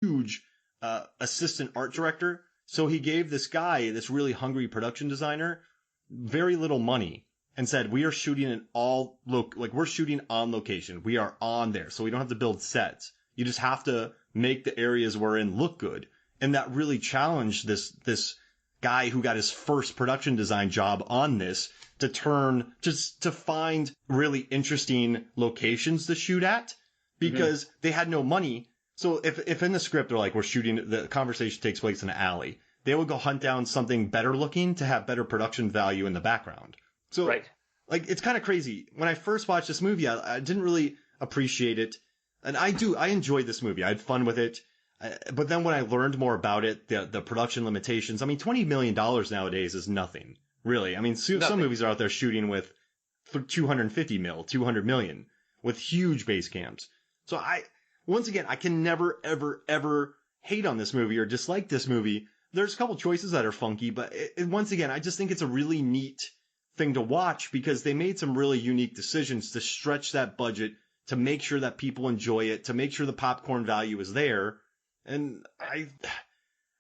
huge assistant art director. So he gave this guy, this really hungry production designer, very little money and said, we are shooting we're shooting on location. We are on there. So we don't have to build sets. You just have to make the areas we're in look good. And that really challenged this guy who got his first production design job on this to find really interesting locations to shoot at because they had no money. So if in the script they're like, the conversation takes place in an alley, they would go hunt down something better looking to have better production value in the background. So like, it's kind of crazy. When I first watched this movie, I didn't really appreciate it. And I enjoyed this movie. I had fun with it. But then when I learned more about it, the production limitations, I mean, $20 million nowadays is nothing, really. I mean, some movies are out there shooting with 250 mil, 200 million with huge base camps. So once again, I can never, ever, ever hate on this movie or dislike this movie. There's a couple choices that are funky, but once again, I just think it's a really neat thing to watch because they made some really unique decisions to stretch that budget, to make sure that people enjoy it, to make sure the popcorn value is there. And I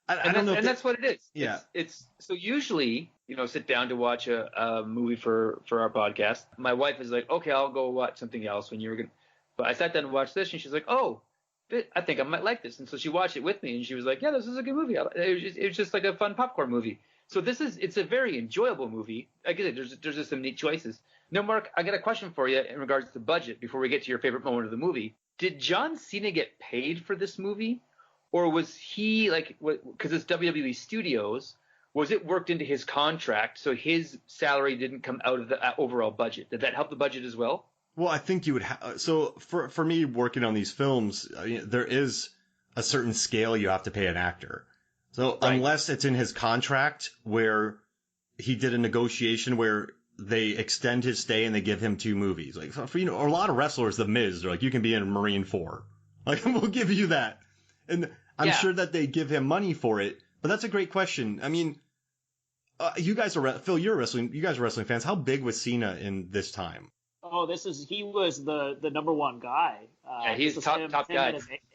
don't know. And that's what it is. Yeah. It's so usually, sit down to watch a movie for our podcast. My wife is like, okay, I'll go watch something else but I sat down and watched this and she's like, oh, I think I might like this. And so she watched it with me and she was like, yeah, this is a good movie. It was just like a fun popcorn movie. So it's a very enjoyable movie. Like I said, there's just some neat choices. Now, Mark, I got a question for you in regards to budget before we get to your favorite moment of the movie. Did John Cena get paid for this movie? Or was he because it's WWE Studios, was it worked into his contract so his salary didn't come out of the overall budget? Did that help the budget as well? Well, I think you would so for me working on these films, there is a certain scale you have to pay an actor. So unless it's in his contract where he did a negotiation where they extend his stay and they give him 2 movies. Like for a lot of wrestlers, The Miz, they're like, you can be in Marine 4. Like, we'll give you that. And I'm sure that they give him money for it, but that's a great question. I mean, you guys are you guys are wrestling fans. How big was Cena in this time? Oh, he was the number one guy. He's top guy.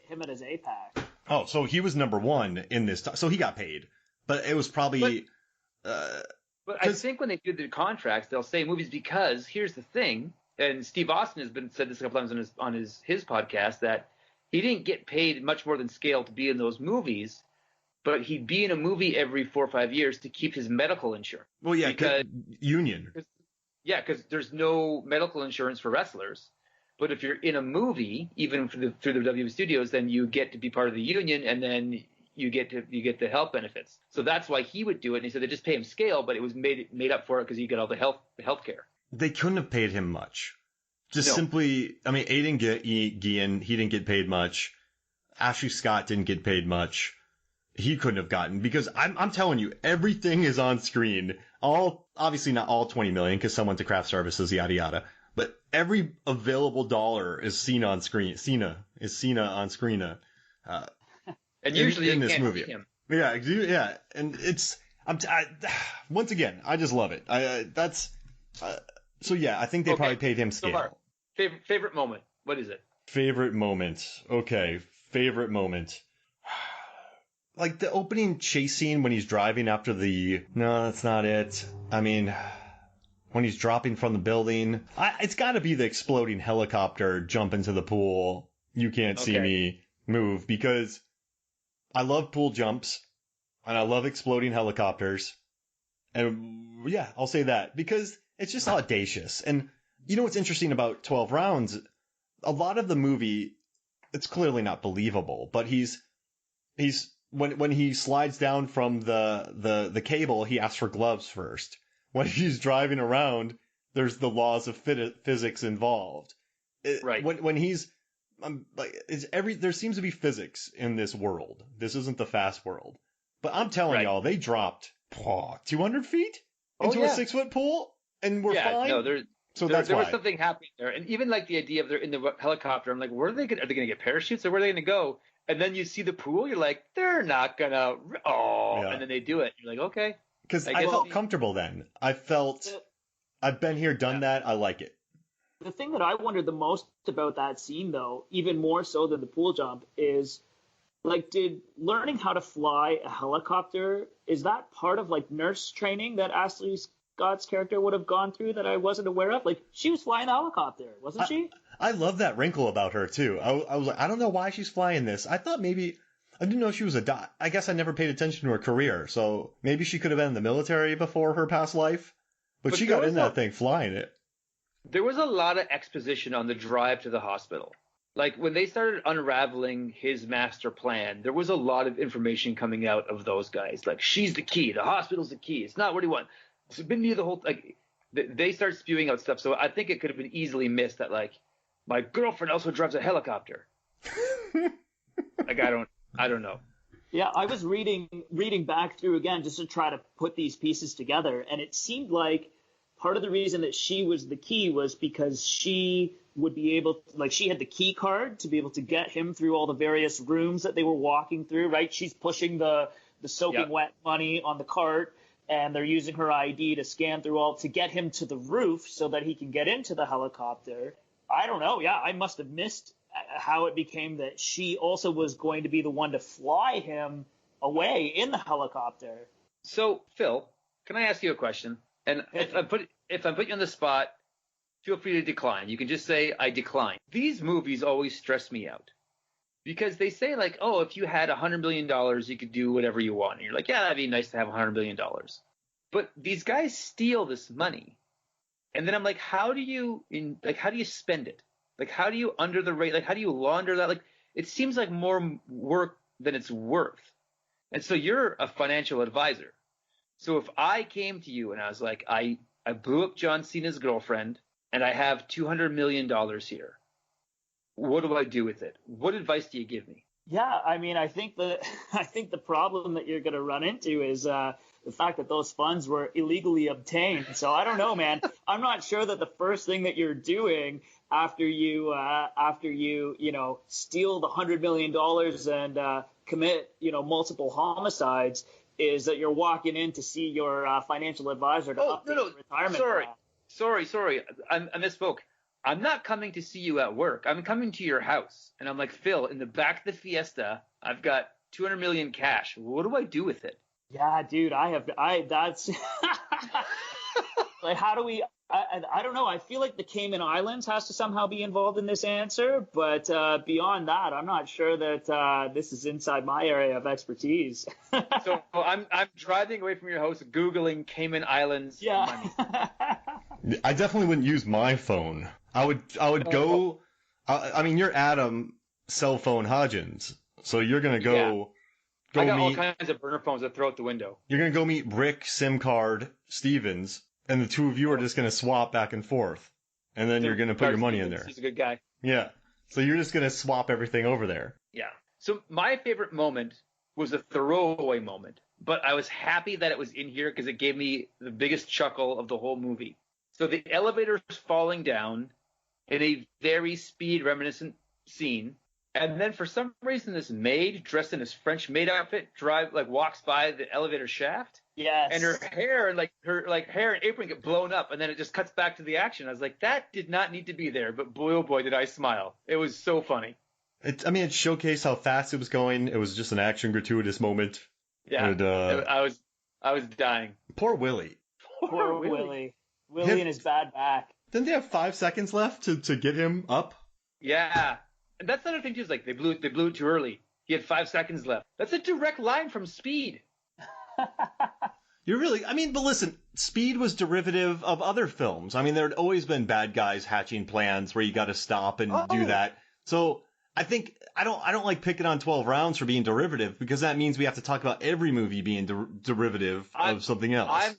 Him at his APAC. Oh, so he was number one in this time. So he got paid, but it was probably. But I think when they do the contracts, they'll say movies because here's the thing, and Steve Austin has said this a couple times on his podcast that he didn't get paid much more than scale to be in those movies, but he'd be in a movie every 4 or 5 years to keep his medical insurance. Well, yeah, because union. Because there's no medical insurance for wrestlers. But if you're in a movie, even through the WWE Studios, then you get to be part of the union, and then you get the health benefits. So that's why he would do it. And he said they just pay him scale, but it was made up for it because he got all the health care. They couldn't have paid him much. Simply, I mean, Aidan Gillen, he didn't get paid much. Ashley Scott didn't get paid much. He couldn't have gotten, because I'm telling you, everything is on screen. Obviously not all 20 million, because someone to craft services, yada yada. But every available dollar is Cena on screen. Cena on screen. And usually in you this can't movie. see him. Yeah, and once again, I just love it. So yeah, I think they probably paid him scale. So favorite moment. What is it? Favorite moment. Okay, favorite moment. Like the opening chase scene when he's driving after no, that's not it. I mean, when he's dropping from the building, it's got to be the exploding helicopter jump into the pool. You can't see me move, because I love pool jumps and I love exploding helicopters. And yeah, I'll say that because it's just audacious. And you know what's interesting about 12 Rounds? A lot of the movie, it's clearly not believable, but when he slides down from the cable, he asks for gloves first. When he's driving around, there's the laws of physics involved. Right. When he's there seems to be physics in this world. This isn't the fast world. But I'm telling y'all, they dropped 200 feet into a 6-foot pool, and we're fine. No, there was something happening there, and even like the idea of they're in the helicopter. I'm like, are they going to get parachutes, or where are they going to go? And then you see the pool, you're like, they're not gonna. And then they do it. You're like, okay. Because I felt comfortable then. I've been here, done that. I like it. The thing that I wondered the most about that scene, though, even more so than the pool jump, is Like, did learning how to fly a helicopter, is that part of like nurse training that Ashley Scott's character would have gone through that I wasn't aware of? Like, she was flying a helicopter, wasn't she? I love that wrinkle about her too. I was like, I don't know why she's flying this. I thought maybe I didn't know she was a doc. I guess I never paid attention to her career, so maybe she could have been in the military before her past life. But she got in that thing flying it. There was a lot of exposition on the drive to the hospital. Like, when they started unraveling his master plan, there was a lot of information coming out of those guys. Like, she's the key. The hospital's the key. It's not what he wants. It's been near the whole, like, they start spewing out stuff. So I think it could have been easily missed that, like, my girlfriend also drives a helicopter. Like, I don't know. Yeah, I was reading back through again just to try to put these pieces together, and it seemed like part of the reason that she was the key was because she would be able to, like, she had the key card to be able to get him through all the various rooms that they were walking through, right? She's pushing the soaking wet money on the cart, and they're using her ID to scan through all to get him to the roof so that he can get into the helicopter. I don't know. Yeah, I must have missed how it became that she also was going to be the one to fly him away in the helicopter. So, Phil, can I ask you a question? And if I put you on the spot, feel free to decline. You can just say, I decline. These movies always stress me out because they say, like, oh, if you had $100 million, you could do whatever you want. And you're like, yeah, that'd be nice to have $100 million. But these guys steal this money. And then I'm like, how do you spend it? Like, how do you under the rate? Like, how do you launder that? Like, it seems like more work than it's worth. And so you're a financial advisor. So if I came to you and I was like, I blew up John Cena's girlfriend and I have $200 million here, what do I do with it? What advice do you give me? Yeah, I mean, I think the problem that you're going to run into is the fact that those funds were illegally obtained. So I don't know, man. I'm not sure that the first thing that you're doing after you steal the $100 million and commit multiple homicides is that you're walking in to see your financial advisor to update your retirement plan. Sorry. I misspoke. I'm not coming to see you at work. I'm coming to your house. And I'm like, Phil, in the back of the Fiesta, I've got $200 million cash. What do I do with it? Yeah, dude, that's like, how do we, I don't know. I feel like the Cayman Islands has to somehow be involved in this answer. But beyond that, I'm not sure that this is inside my area of expertise. So I'm driving away from your house, Googling Cayman Islands money. I definitely wouldn't use my phone. I would go. I mean, you're Adam cell phone Hodgins, so you're gonna go. I got all kinds of burner phones that throw out the window. You're gonna go meet Rick SIM card Stevens, and the two of you are just gonna swap back and forth, and then you're gonna put your money in there. He's a good guy. Yeah. So you're just gonna swap everything over there. Yeah. So my favorite moment was a throwaway moment, but I was happy that it was in here because it gave me the biggest chuckle of the whole movie. So the elevator's falling down in a very Speed reminiscent scene. And then for some reason, this maid dressed in this French maid outfit walks by the elevator shaft. Yes. And her hair and hair and apron get blown up, and then it just cuts back to the action. I was like, that did not need to be there, but boy oh boy did I smile. It was so funny. It showcased how fast it was going. It was just an action gratuitous moment. Yeah. And, I was dying. Poor Willie. Poor Willie. Willie and his bad back. Didn't they have 5 seconds left to get him up? Yeah. And that's the other thing too, is like they blew it too early. He had 5 seconds left. That's a direct line from Speed. But listen, Speed was derivative of other films. I mean, there had always been bad guys hatching plans where you got to stop and do that. So I think I don't like picking on 12 rounds for being derivative, because that means we have to talk about every movie being derivative of something else.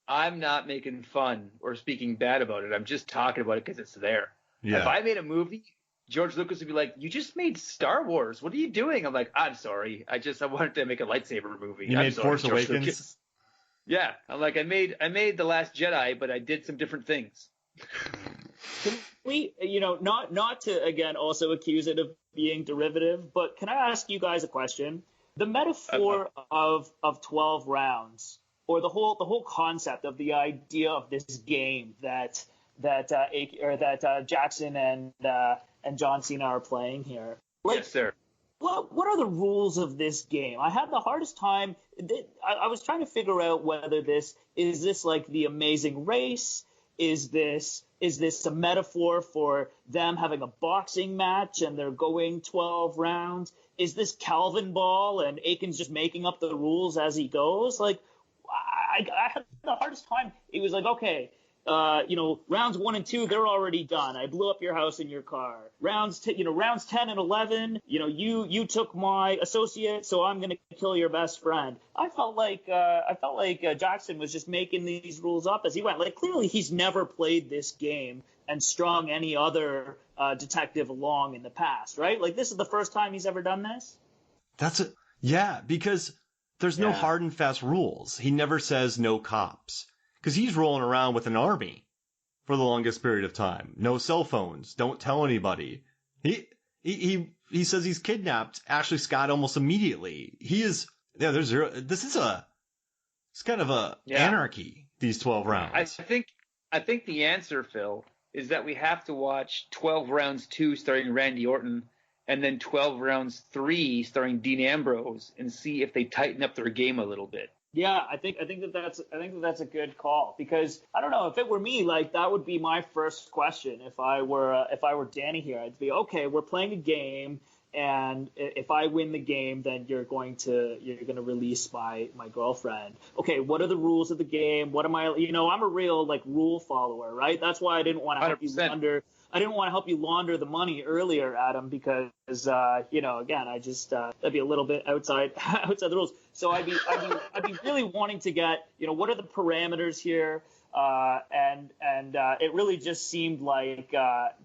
I'm not making fun or speaking bad about it. I'm just talking about it because it's there. Yeah. If I made a movie, George Lucas would be like, "You just made Star Wars. What are you doing?" I'm like, "I'm sorry. I wanted to make a lightsaber movie." You made Force Awakens? Lucas. Yeah. I'm like, I made The Last Jedi, but I did some different things. Can we, not to, again, also accuse it of being derivative, but can I ask you guys a question? The metaphor of 12 rounds, or the whole concept of the idea of this game that Jackson and John Cena are playing here. Yes, sir. what are the rules of this game? I had the hardest time. I was trying to figure out whether this is like the Amazing Race. Is this a metaphor for them having a boxing match and they're going 12 rounds? Is this Calvin Ball and Aiken's just making up the rules as he goes? Like, I had the hardest time. It was like, okay, rounds 1 and 2, they're already done. I blew up your house and your car. Rounds 10 and 11, you took my associate, so I'm gonna kill your best friend. I felt like Jackson was just making these rules up as he went. Like, clearly he's never played this game and strung any other detective along in the past, right? Like, this is the first time he's ever done this. Because there's no hard and fast rules. He never says no cops. Because he's rolling around with an army for the longest period of time. No cell phones. Don't tell anybody. He says he's kidnapped Ashley Scott almost immediately. There's zero. It's kind of a anarchy, these 12 rounds. I think the answer, Phil, is that we have to watch 12 rounds 2 starring Randy Orton and then 12 rounds 3 starring Dean Ambrose and see if they tighten up their game a little bit. Yeah, I think that's a good call, because I don't know, if it were me, like, that would be my first question if I were Danny here. I'd be, okay, we're playing a game, and if I win the game, then you're going to release my girlfriend. Okay, what are the rules of the game? What am I? I'm a real rule follower, right? That's why I didn't want to help you launder. I didn't want to help you launder the money earlier, Adam, because again, I just that'd be a little bit outside the rules. So I'd be really wanting to get what are the parameters here, and it really just seemed like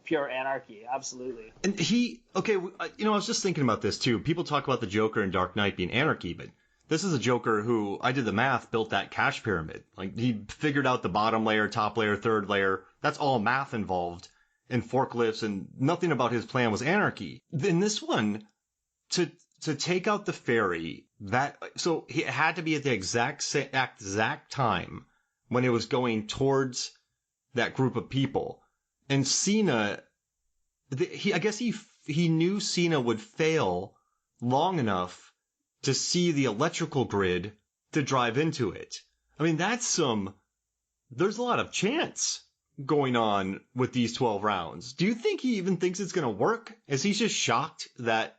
pure anarchy, absolutely. And I was just thinking about this too. People talk about the Joker in Dark Knight being anarchy, but this is a Joker who, I did the math, built that cash pyramid. Like, he figured out the bottom layer, top layer, third layer. That's all math involved. And forklifts, and nothing about his plan was anarchy. In this one, to take out the ferry, so it had to be at the exact time when it was going towards that group of people. And Cena, I guess he knew Cena would fail long enough to see the electrical grid to drive into it. I mean, there's a lot of chance going on with these 12 rounds. Do you think he even thinks it's going to work? Is he just shocked that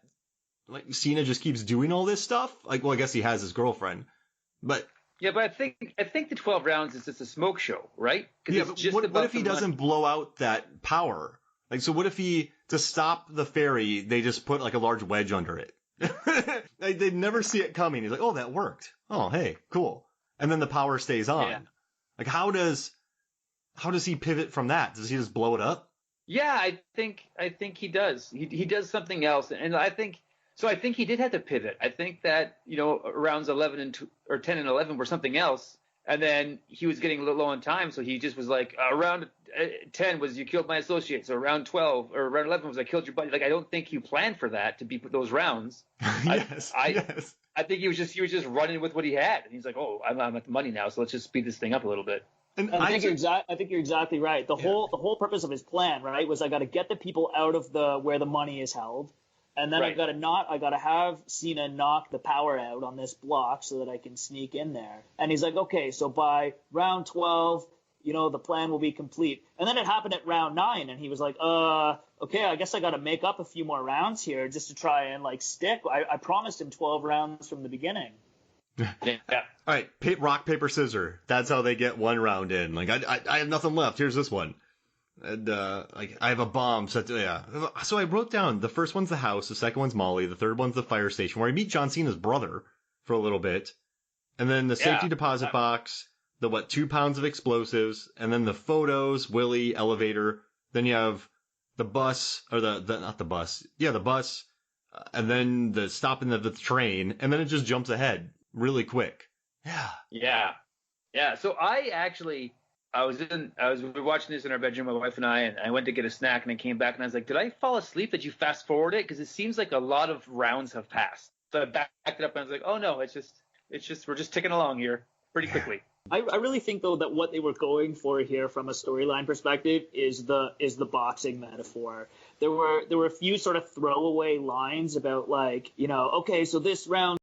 Cena just keeps doing all this stuff? I guess he has his girlfriend, but yeah, but I think the 12 rounds is just a smoke show, right? Yeah, but what if he doesn't blow out that power? So what if to stop the ferry, they just put a large wedge under it? They'd never see it coming. He's like, oh, that worked. Oh, hey, cool. And then the power stays on. Yeah. How does he pivot from that? Does he just blow it up? Yeah, I think he does. He does something else, and I think he did have to pivot. I think that rounds 11 or 10 and 11 were something else, and then he was getting a little low on time, so he just was like, round 10 was you killed my associate, so round 12 or round 11 was I killed your buddy. I don't think you planned for that to be those rounds. Yes. I think he was just running with what he had, and he's like, oh, I'm at the money now, so let's just speed this thing up a little bit. And I think you're exactly right. The whole purpose of his plan, right, was I got to get the people out of where the money is held, and then I got to have Cena knock the power out on this block so that I can sneak in there. And he's like, okay, so by round 12, the plan will be complete. And then it happened at round 9, and he was like, okay, I guess I got to make up a few more rounds here just to try and stick. I promised him 12 rounds from the beginning. Yeah. All right, rock, paper, scissors. That's how they get one round in. I have nothing left. Here's this one. And, I have a bomb set to, yeah. So I wrote down, the first one's the house, the second one's Molly, the third one's the fire station, where I meet John Cena's brother for a little bit. And then the safety deposit box, the 2 pounds of explosives, and then the photos, Willie, elevator. Then you have the bus, or not the bus. Yeah, the bus. And then the stopping of the train, and then it just jumps ahead really quick. Yeah. So we were watching this in our bedroom, my wife and I went to get a snack, and I came back, and I was like, did I fall asleep? Did you fast forward it? Because it seems like a lot of rounds have passed. So I backed it up, and I was like, oh no, it's just we're just ticking along here pretty quickly. I really think, though, that what they were going for here from a storyline perspective is the boxing metaphor, there were a few sort of throwaway lines about like, okay, so this round